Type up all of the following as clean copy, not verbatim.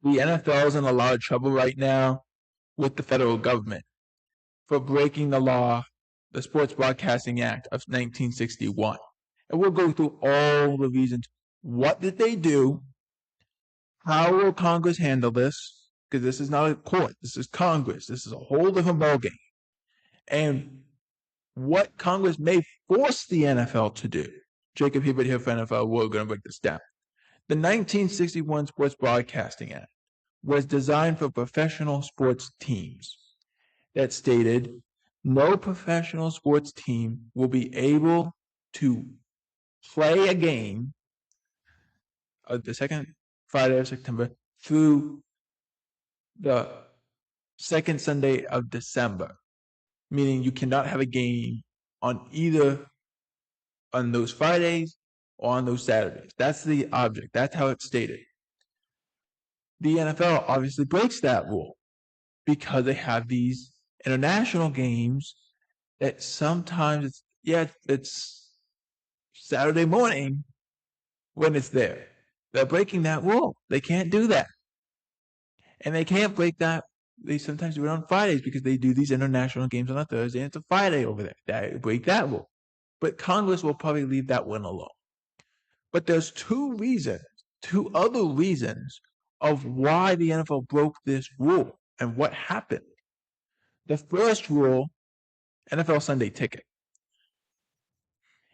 The NFL is in a lot of trouble right now with the federal government for breaking the law, the Sports Broadcasting Act of 1961. And we'll go through all the reasons. What did they do? How will Congress handle this? Because this is not a court. This is Congress. This is a whole different ballgame. And what Congress may force the NFL to do. Jacob Hibbert here for NFL. We're going to break this down. The 1961 Sports Broadcasting Act was designed for professional sports teams that stated no professional sports team will be able to play a game of the second Friday of September through the second Sunday of December, meaning you cannot have a game on either on those Fridays or on those Saturdays. That's the object. That's how it's stated. The NFL obviously breaks that rule because they have these international games that sometimes it's Saturday morning when it's there. They're breaking that rule. They can't do that. And they can't break that. They sometimes do it on Fridays because they do these international games on a Thursday and it's a Friday over there. They break that rule. But Congress will probably leave that one alone. But there's two other reasons of why the NFL broke this rule and what happened. The first rule, NFL Sunday Ticket.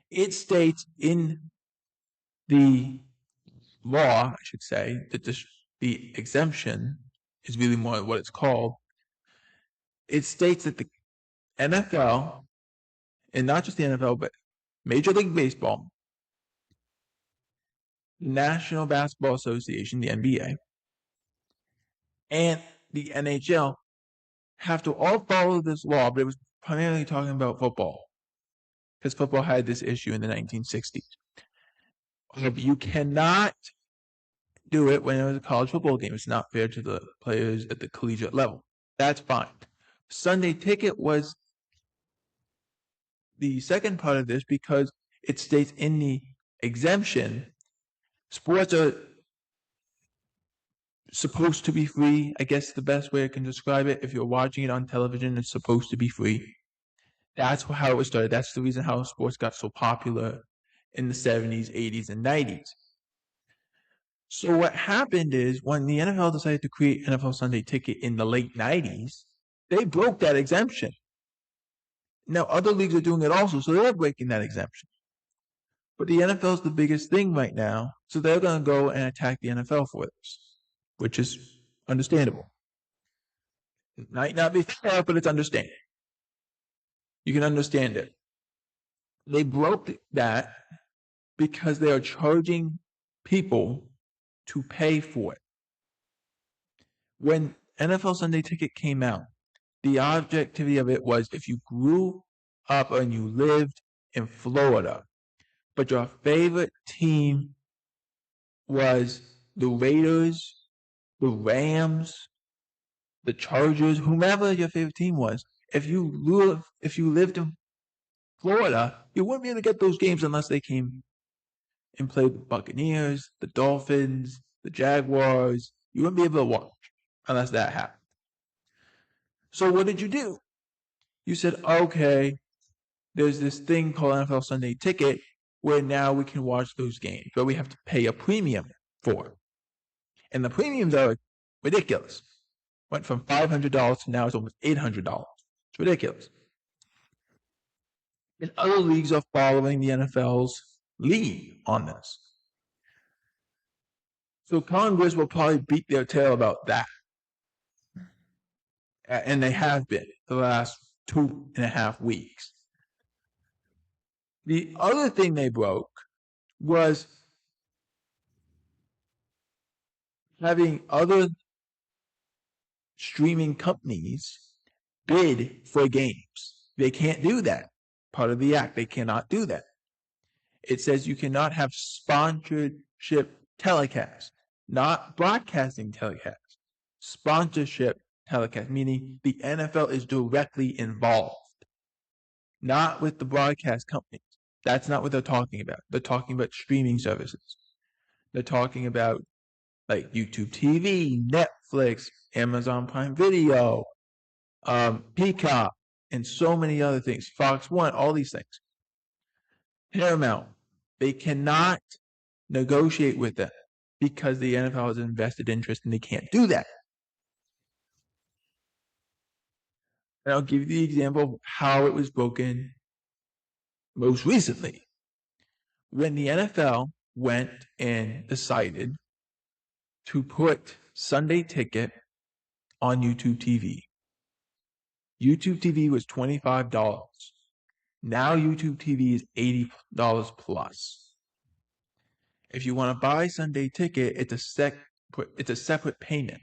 It states in the law, I should say, that the exemption is really more what it's called. It states that the NFL, and not just the NFL, but Major League Baseball, National Basketball Association, the NBA, and the NHL have to all follow this law, but it was primarily talking about football because football had this issue in the 1960s. You cannot do it when it was a college football game. It's not fair to the players at the collegiate level. That's fine. Sunday Ticket was the second part of this because it states in the exemption, sports are supposed to be free. I guess the best way I can describe it, if you're watching it on television, it's supposed to be free. That's how it was started. That's the reason how sports got so popular in the 70s, 80s, and 90s. So what happened is when the NFL decided to create NFL Sunday Ticket in the late 90s, they broke that exemption. Now other leagues are doing it also, so they're breaking that exemption. But the NFL is the biggest thing right now, so they're going to go and attack the NFL for this, which is understandable. It might not be fair, but it's understandable. You can understand it. They broke that because they are charging people to pay for it. When NFL Sunday Ticket came out, the objectivity of it was if you grew up and you lived in Florida, but your favorite team was the Raiders, the Rams, the Chargers, whomever your favorite team was, if you lived in Florida, you wouldn't be able to get those games unless they came and played the Buccaneers, the Dolphins, the Jaguars. You wouldn't be able to watch unless that happened. So what did you do? You said, okay, there's this thing called NFL Sunday Ticket where now we can watch those games, but we have to pay a premium for it. And the premiums are ridiculous. Went from $500 to now it's almost $800. It's ridiculous. And other leagues are following the NFL's lead on this. So Congress will probably beat their tail about that. And they have been for the last 2.5 weeks. The other thing they broke was having other streaming companies bid for games. They can't do that. Part of the act, they cannot do that. It says you cannot have sponsorship telecast, not broadcasting telecast. Sponsorship telecast, meaning the NFL is directly involved, not with the broadcast companies. That's not what they're talking about. They're talking about streaming services. They're talking about like YouTube TV, Netflix, Amazon Prime Video, Peacock, and so many other things, Fox One, all these things. Paramount, they cannot negotiate with them because the NFL has an invested interest and they can't do that. And I'll give you the example of how it was broken most recently. When the NFL went and decided to put Sunday Ticket on YouTube TV. YouTube TV was $25. Now YouTube TV is $80 plus. If you want to buy Sunday Ticket, it's a separate payment.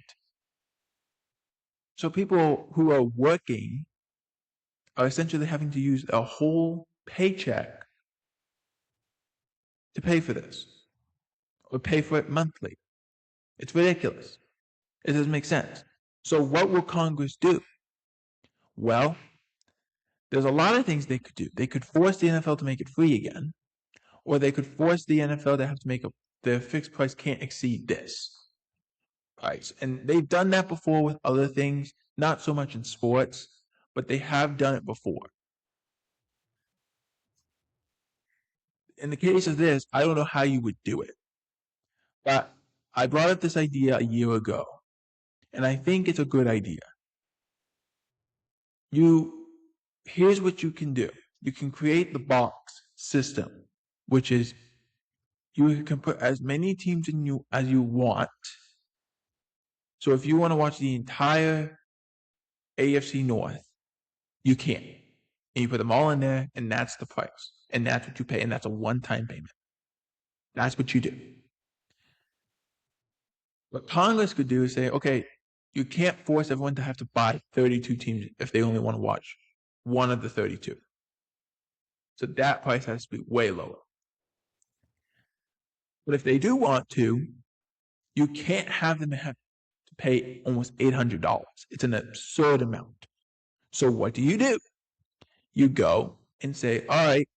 So people who are working are essentially having to use a whole paycheck to pay for this, or pay for it monthly. It's ridiculous. It doesn't make sense. So what will Congress do? Well, there's a lot of things they could do. They could force the NFL to make it free again, or they could force the NFL to have to make their fixed price can't exceed this price. And they've done that before with other things, not so much in sports, but they have done it before. In the case of this, I don't know how you would do it. But I brought up this idea a year ago, and I think it's a good idea. Here's what you can do. You can create the box system, which is you can put as many teams in you as you want. So if you want to watch the entire AFC North, you can. And you put them all in there, and that's the price. And that's what you pay, and that's a one-time payment. That's what you do. What Congress could do is say, okay, you can't force everyone to have to buy 32 teams if they only want to watch one of the 32. So that price has to be way lower. But if they do want to, you can't have them have to pay almost $800. It's an absurd amount. So what do? You go and say, all right,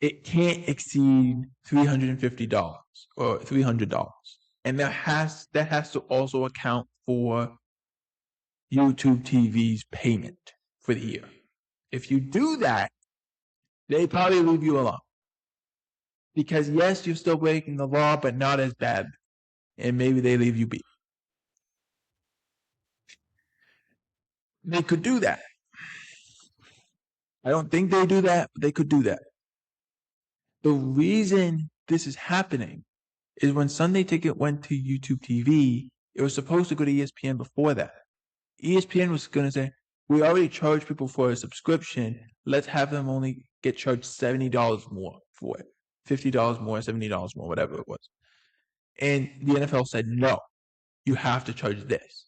it can't exceed $350 or $300. And that has to also account for YouTube TV's payment for the year. If you do that, they probably leave you alone. Because yes, you're still breaking the law, but not as bad. And maybe they leave you be. They could do that. I don't think they do that, but they could do that. The reason this is happening is when Sunday Ticket went to YouTube TV, it was supposed to go to ESPN before that. ESPN was going to say, we already charge people for a subscription. Let's have them only get charged $70 more for it. $50 more, $70 more, whatever it was. And the NFL said, no, you have to charge this.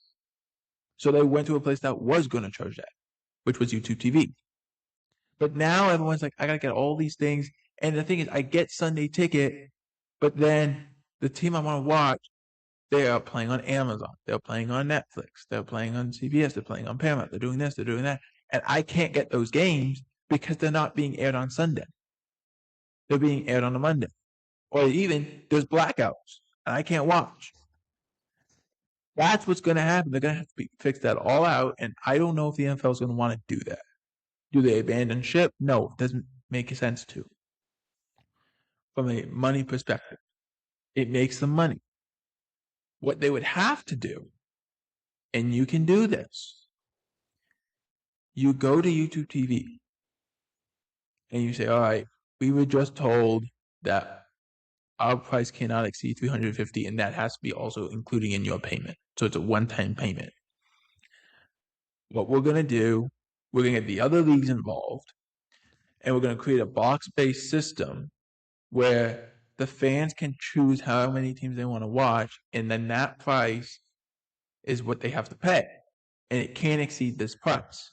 So they went to a place that was going to charge that, which was YouTube TV. But now everyone's like, I got to get all these things. And the thing is, I get Sunday Ticket, but then the team I want to watch, they are playing on Amazon. They're playing on Netflix. They're playing on CBS. They're playing on Paramount. They're doing this. They're doing that. And I can't get those games because they're not being aired on Sunday. They're being aired on a Monday. Or even there's blackouts and I can't watch. That's what's going to happen. They're going to have to fix that all out. And I don't know if the NFL is going to want to do that. Do they abandon ship? No, it doesn't make sense to. From a money perspective, it makes them money. What they would have to do, and you can do this, you go to YouTube TV and you say, all right, we were just told that our price cannot exceed $350, and that has to be also including in your payment. So it's a one-time payment. What we're going to do, we're going to get the other leagues involved, and we're going to create a box-based system where the fans can choose how many teams they want to watch, and then that price is what they have to pay. And it can't exceed this price.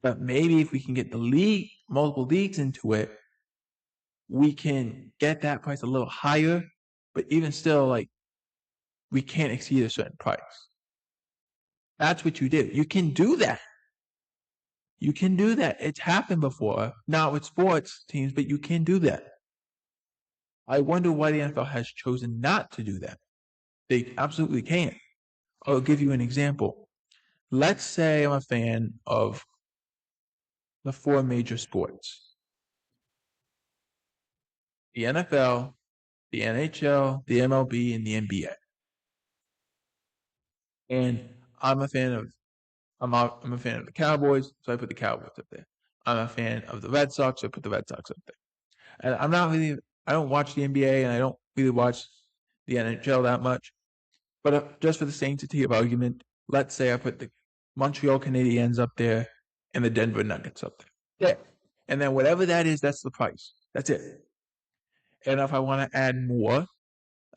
But maybe if we can get multiple leagues into it, we can get that price a little higher, but even still, like, we can't exceed a certain price. That's what you do. You can do that. You can do that. It's happened before, not with sports teams, but you can do that. I wonder why the NFL has chosen not to do that. They absolutely can. I'll give you an example. Let's say I'm a fan of the four major sports: the NFL, the NHL, the MLB, and the NBA. And I'm a fan of I'm a fan of the Cowboys, so I put the Cowboys up there. I'm a fan of the Red Sox, so I put the Red Sox up there. And I don't watch the NBA and I don't really watch the NHL that much. But just for the sanctity of argument, let's say I put the Montreal Canadiens up there and the Denver Nuggets up there. Yeah. And then whatever that is, that's the price. That's it. And if I want to add more,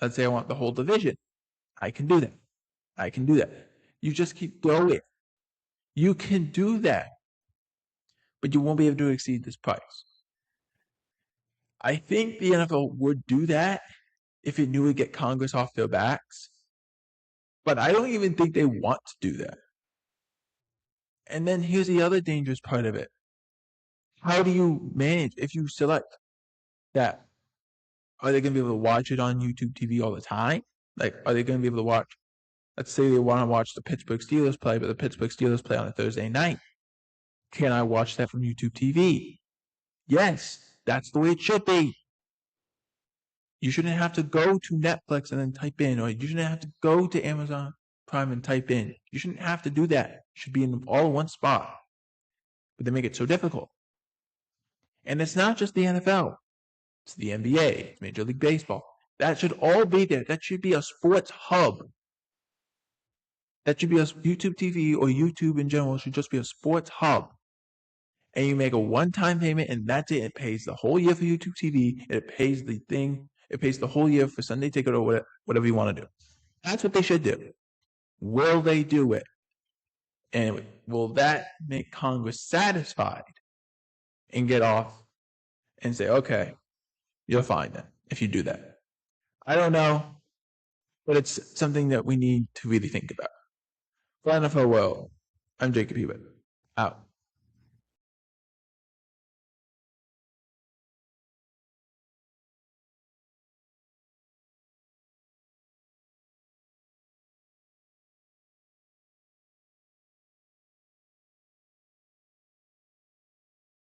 let's say I want the whole division, I can do that. I can do that. You just keep going. You can do that, but you won't be able to exceed this price. I think the NFL would do that if it knew it would get Congress off their backs, but I don't even think they want to do that. And then here's the other dangerous part of it. How do you manage if you select that? Are they going to be able to watch it on YouTube TV all the time? Like, are they going to be able to watch? Let's say they want to watch the Pittsburgh Steelers play, but the Pittsburgh Steelers play on a Thursday night. Can I watch that from YouTube TV? Yes, that's the way it should be. You shouldn't have to go to Netflix and then type in, or you shouldn't have to go to Amazon Prime and type in. You shouldn't have to do that. It should be in all one spot. But they make it so difficult. And it's not just the NFL. It's the NBA, it's Major League Baseball. That should all be there. That should be a sports hub. That should be a YouTube TV, or YouTube in general should just be a sports hub. And you make a one-time payment, and that's it. It pays the whole year for YouTube TV. And it pays the thing. It pays the whole year for Sunday Ticket or whatever you want to do. That's what they should do. Will they do it? And will that make Congress satisfied and get off and say, okay, you're fine then if you do that? I don't know, but it's something that we need to really think about. For NFL World, I'm Jacob Hewitt. Out.